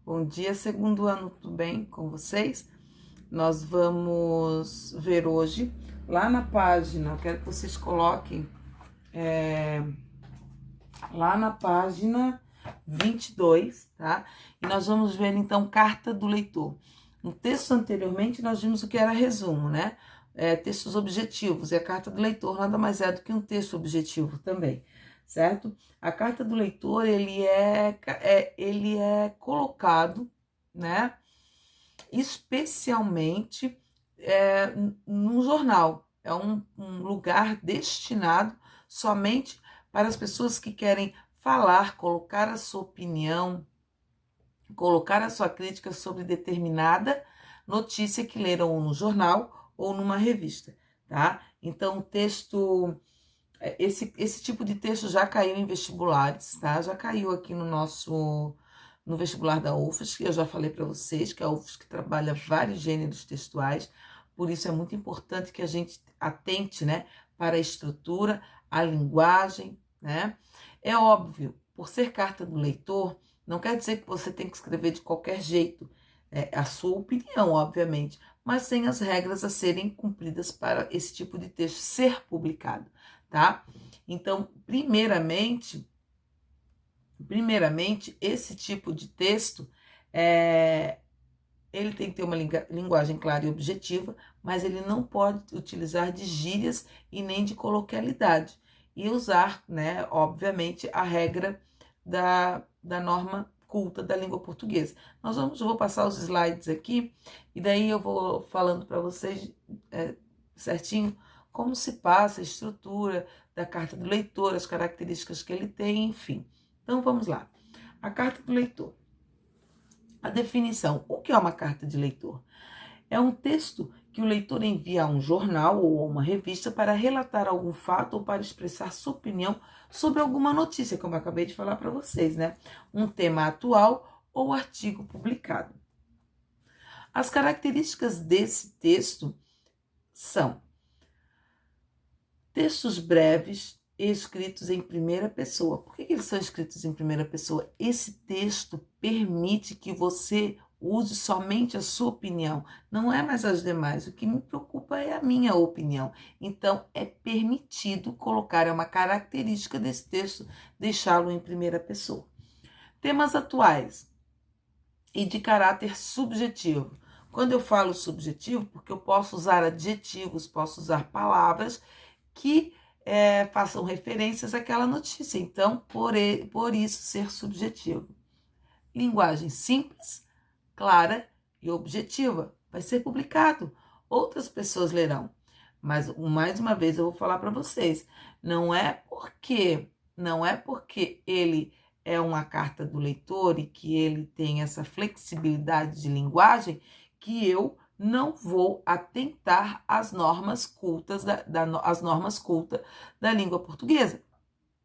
Bom dia, segundo ano, tudo bem com vocês? Nós vamos ver hoje, lá na página, eu quero que vocês coloquem, lá na página 22, tá? E nós vamos ver, então, carta do leitor. No texto anteriormente, nós vimos o que era resumo, né? Textos objetivos, e a carta do leitor nada mais é do que um texto objetivo também, certo? A carta do leitor, ele é colocado, né? Especialmente num jornal. É um lugar destinado somente para as pessoas que querem falar, colocar a sua opinião, colocar a sua crítica sobre determinada notícia que leram ou no jornal ou numa revista, tá? Então, o texto, esse tipo de texto já caiu em vestibulares, tá? Já caiu aqui no vestibular da UFSC, que eu já falei para vocês, que a UFSC trabalha vários gêneros textuais, por isso é muito importante que a gente atente, né, para a estrutura, a linguagem, né? É óbvio, por ser carta do leitor, não quer dizer que você tem que escrever de qualquer jeito, a sua opinião, obviamente, mas sem as regras a serem cumpridas para esse tipo de texto ser publicado, tá? Então, primeiramente, esse tipo de texto, ele tem que ter uma linguagem clara e objetiva, mas ele não pode utilizar de gírias e nem de coloquialidade. E usar, né, obviamente, a regra da norma culta da língua portuguesa. Eu vou passar os slides aqui, e daí eu vou falando para vocês certinho como se passa a estrutura da carta do leitor, as características que ele tem, enfim. Então vamos lá. A carta do leitor. A definição. O que é uma carta de leitor? É um texto que o leitor envia a um jornal ou a uma revista para relatar algum fato ou para expressar sua opinião sobre alguma notícia, como eu acabei de falar para vocês, né? Um tema atual ou artigo publicado. As características desse texto são textos breves e escritos em primeira pessoa. Por que eles são escritos em primeira pessoa? Esse texto permite que você use somente a sua opinião, não é mais as demais. O que me preocupa é a minha opinião. Então, é permitido colocar, é uma característica desse texto, deixá-lo em primeira pessoa. Temas atuais e de caráter subjetivo. Quando eu falo subjetivo, porque eu posso usar adjetivos, posso usar palavras que façam referências àquela notícia. Então, por isso ser subjetivo. Linguagem simples, clara e objetiva. Vai ser publicado. Outras pessoas lerão. Mas, mais uma vez, eu vou falar para vocês. Não é porque ele é uma carta do leitor e que ele tem essa flexibilidade de linguagem que eu não vou atentar às normas cultas as normas cultas da língua portuguesa,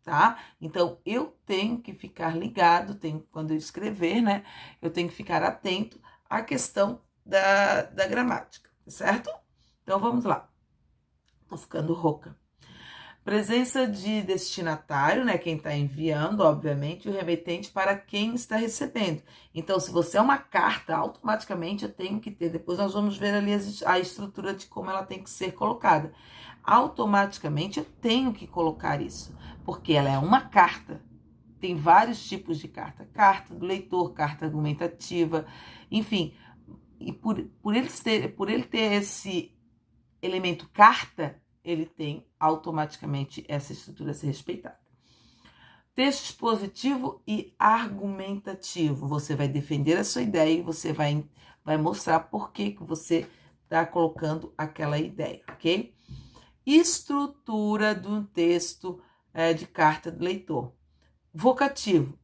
tá? Então, eu tenho que ficar ligado, quando eu escrever, né? Eu tenho que ficar atento à questão da gramática, certo? Então, vamos lá. Tô ficando rouca. Presença de destinatário, né? Quem está enviando, obviamente, e o remetente para quem está recebendo. Então, se você é uma carta, automaticamente eu tenho que ter. Depois nós vamos ver ali a estrutura de como ela tem que ser colocada. Automaticamente eu tenho que colocar isso, porque ela é uma carta. Tem vários tipos de carta. Carta do leitor, carta argumentativa, enfim. E por ele ter esse elemento carta, ele tem automaticamente essa estrutura a ser respeitada. Texto expositivo e argumentativo. Você vai defender a sua ideia e você vai mostrar por que você está colocando aquela ideia, ok? Estrutura do texto de carta do leitor. Vocativo.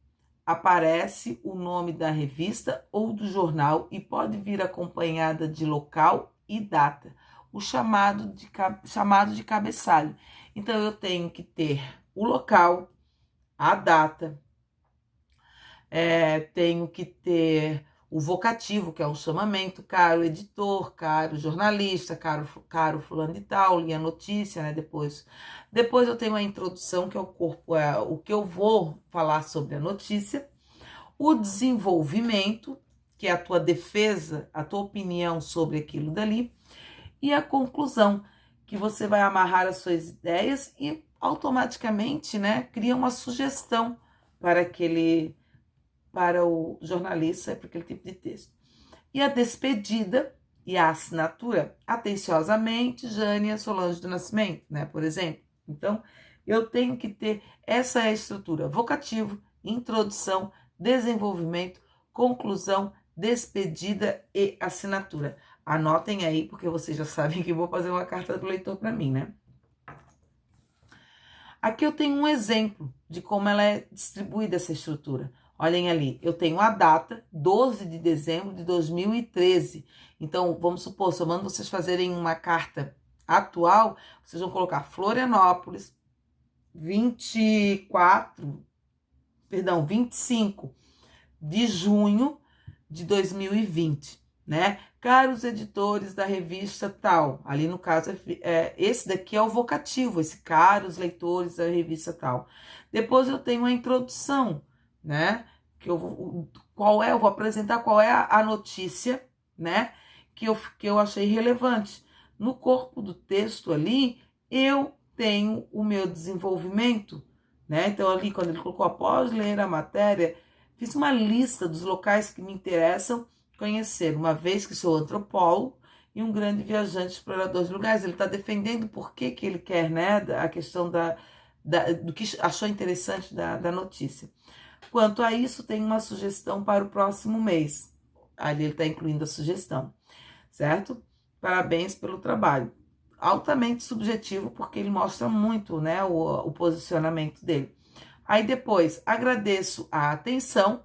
Aparece o nome da revista ou do jornal e pode vir acompanhada de local e data. O chamado de cabeçalho. Então, eu tenho que ter o local, a data, tenho que ter o vocativo, que é o chamamento, caro editor, caro jornalista, caro fulano de tal, linha notícia, né? Depois eu tenho a introdução, que é o corpo, o que eu vou falar sobre a notícia, o desenvolvimento, que é a tua defesa, a tua opinião sobre aquilo dali, e a conclusão, que você vai amarrar as suas ideias e automaticamente, né, cria uma sugestão para o jornalista, para aquele tipo de texto. E a despedida e a assinatura, atenciosamente, Jânia Solange do Nascimento, né, por exemplo. Então, eu tenho que ter essa estrutura: vocativo, introdução, desenvolvimento, conclusão, despedida e assinatura. Anotem aí, porque vocês já sabem que eu vou fazer uma carta do leitor para mim, né? Aqui eu tenho um exemplo de como ela é distribuída, essa estrutura. Olhem ali, eu tenho a data, 12 de dezembro de 2013. Então, vamos supor, se eu mando vocês fazerem uma carta atual, vocês vão colocar Florianópolis, 25 de junho de 2020, né? Caros editores da revista tal, ali no caso, esse daqui é o vocativo, esse caros leitores da revista tal. Depois eu tenho a introdução, né? Eu vou apresentar qual é a notícia, né? Que eu achei relevante. No corpo do texto ali, eu tenho o meu desenvolvimento, né? Então ali, quando ele colocou após ler a matéria, fiz uma lista dos locais que me interessam conhecer, uma vez que sou antropólogo e um grande viajante explorador de lugares. Ele está defendendo por que ele quer, né, a questão do que achou interessante da notícia. Quanto a isso, tem uma sugestão para o próximo mês. Ali ele está incluindo a sugestão, certo? Parabéns pelo trabalho. Altamente subjetivo, porque ele mostra muito, né, o posicionamento dele. Aí depois, agradeço a atenção,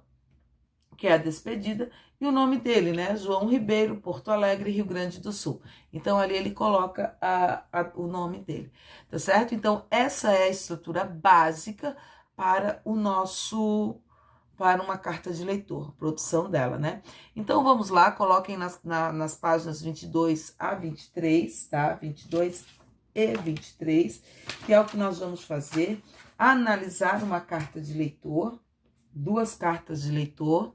que é a despedida, e o nome dele, né? João Ribeiro, Porto Alegre, Rio Grande do Sul. Então, ali ele coloca o nome dele, tá certo? Então, essa é a estrutura básica para para uma carta de leitor, produção dela, né? Então, vamos lá, coloquem nas páginas 22 a 23, tá? 22 e 23, que é o que nós vamos fazer: analisar uma carta de leitor, 2 cartas de leitor,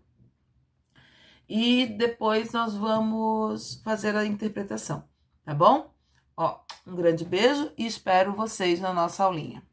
e depois nós vamos fazer a interpretação, tá bom? Ó, um grande beijo e espero vocês na nossa aulinha.